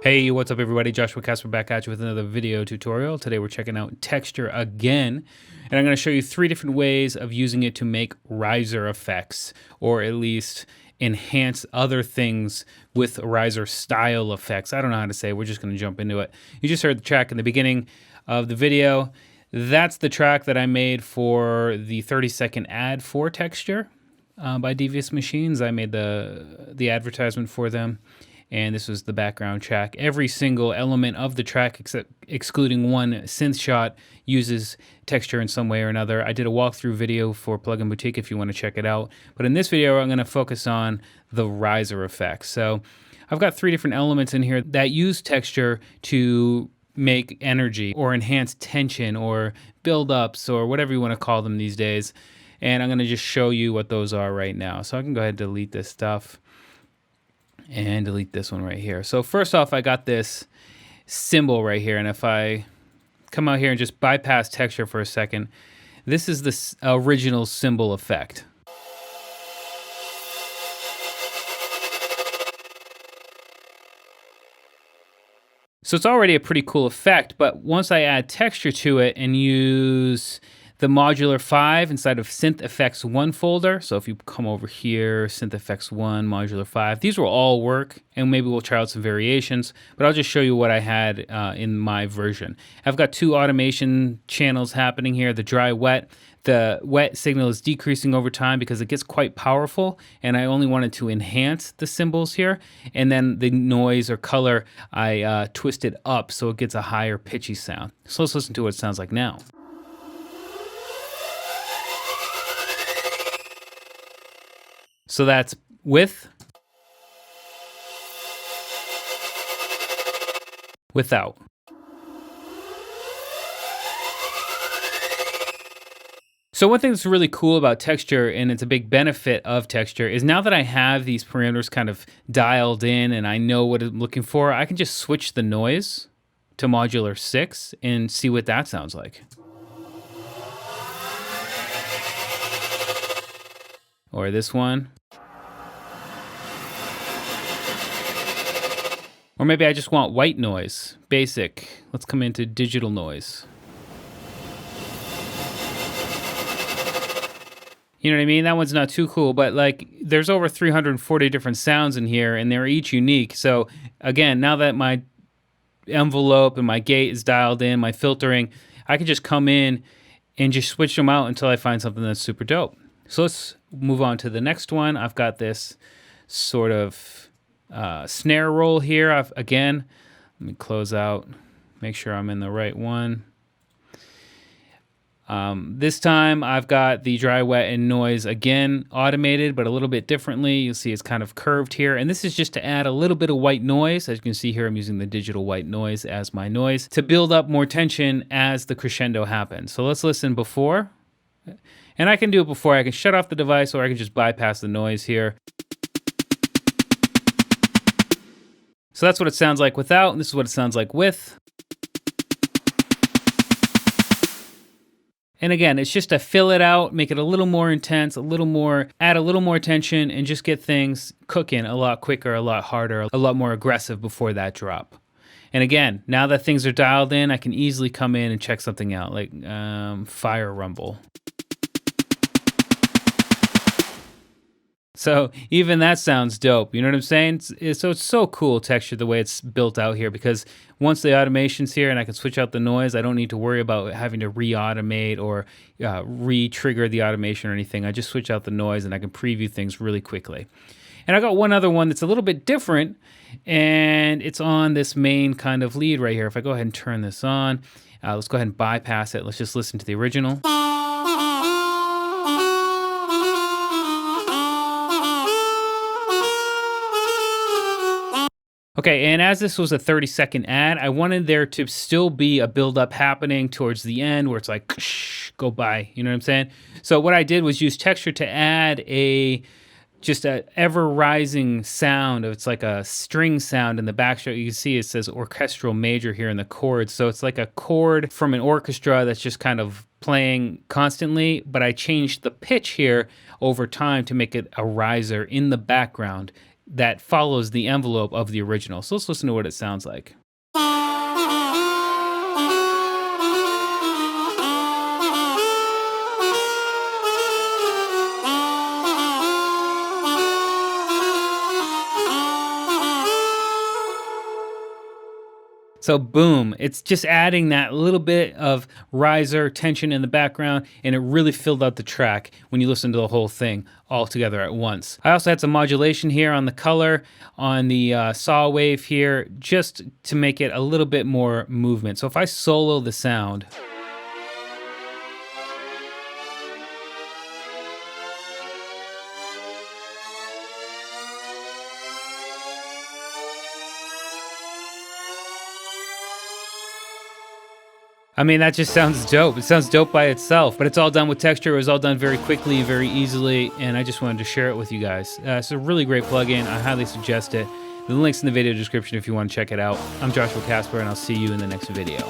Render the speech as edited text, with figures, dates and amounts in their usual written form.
Hey, what's up everybody? Joshua Casper back at you with another video tutorial. Today we're checking out texture again, and I'm going to show you 3 different ways of using it to make riser effects, or at least enhance other things with riser style effects. I don't know how to say it. We're just going to jump into it. You just heard the track in the beginning of the video. That's the track that I made for the 30-second ad for texture by Devious Machines. I made the advertisement for them. And this was the background track. Every single element of the track, excluding one synth shot, uses texture in some way or another. I did a walkthrough video for Plugin Boutique if you want to check it out. But in this video, I'm going to focus on the riser effects. So I've got 3 different elements in here that use texture to make energy or enhance tension or build-ups or whatever you want to call them these days. And I'm going to just show you what those are right now. So I can go ahead and delete this stuff. And delete this one right here. So first off, I got this cymbal right here. And if I come out here and just bypass texture for a second, this is the original cymbal effect. So it's already a pretty cool effect, but once I add texture to it and use the Modular 5 inside of Synth Effects 1 folder. So if you come over here, Synth Effects 1, Modular 5, these will all work, and maybe we'll try out some variations, but I'll just show you what I had in my version. I've got 2 automation channels happening here, the dry wet. The wet signal is decreasing over time because it gets quite powerful, and I only wanted to enhance the cymbals here. And then the noise or color, I twisted up so it gets a higher pitchy sound. So let's listen to what it sounds like now. So that's with, without. So one thing that's really cool about texture, and it's a big benefit of texture, is now that I have these parameters kind of dialed in and I know what I'm looking for, I can just switch the noise to Modular 6 and see what that sounds like. Or this one. Or maybe I just want white noise, basic. Let's come into digital noise. You know what I mean? That one's not too cool, but like there's over 340 different sounds in here and they're each unique. So again, now that my envelope and my gate is dialed in, my filtering, I can just come in and just switch them out until I find something that's super dope. So let's move on to the next one. I've got this sort of snare roll here. Again, let me close out, make sure I'm in the right one. This time I've got the dry, wet, and noise again automated, but a little bit differently. You'll see it's kind of curved here. And this is just to add a little bit of white noise. As you can see here, I'm using the digital white noise as my noise to build up more tension as the crescendo happens. So let's listen before. And I can do it before. I can shut off the device or I can just bypass the noise here. So that's what it sounds like without, and this is what it sounds like with. And again, it's just to fill it out, make it a little more intense, add a little more tension, and just get things cooking a lot quicker, a lot harder, a lot more aggressive before that drop. And again, now that things are dialed in, I can easily come in and check something out, like fire rumble. So even that sounds dope, you know what I'm saying? So it's so cool texture the way it's built out here, because once the automation's here and I can switch out the noise, I don't need to worry about having to re-automate or re-trigger the automation or anything. I just switch out the noise and I can preview things really quickly. And I got one other one that's a little bit different, and it's on this main kind of lead right here. If I go ahead and turn this on, let's go ahead and bypass it. Let's just listen to the original. Okay, and as this was a 30-second ad, I wanted there to still be a build-up happening towards the end where it's like, go by, you know what I'm saying? So what I did was use texture to add just a ever-rising sound. It's like a string sound in the background. You can see it says orchestral major here in the chords. So it's like a chord from an orchestra that's just kind of playing constantly, but I changed the pitch here over time to make it a riser in the background, that follows the envelope of the original. So let's listen to what it sounds like. So boom, it's just adding that little bit of riser tension in the background, and it really filled out the track when you listen to the whole thing all together at once. I also had some modulation here on the color, on the saw wave here, just to make it a little bit more movement. So if I solo the sound, I mean, that just sounds dope. It sounds dope by itself, but it's all done with texture. It was all done very quickly, very easily, and I just wanted to share it with you guys. It's a really great plugin. I highly suggest it. The link's in the video description if you want to check it out. I'm Joshua Casper, and I'll see you in the next video.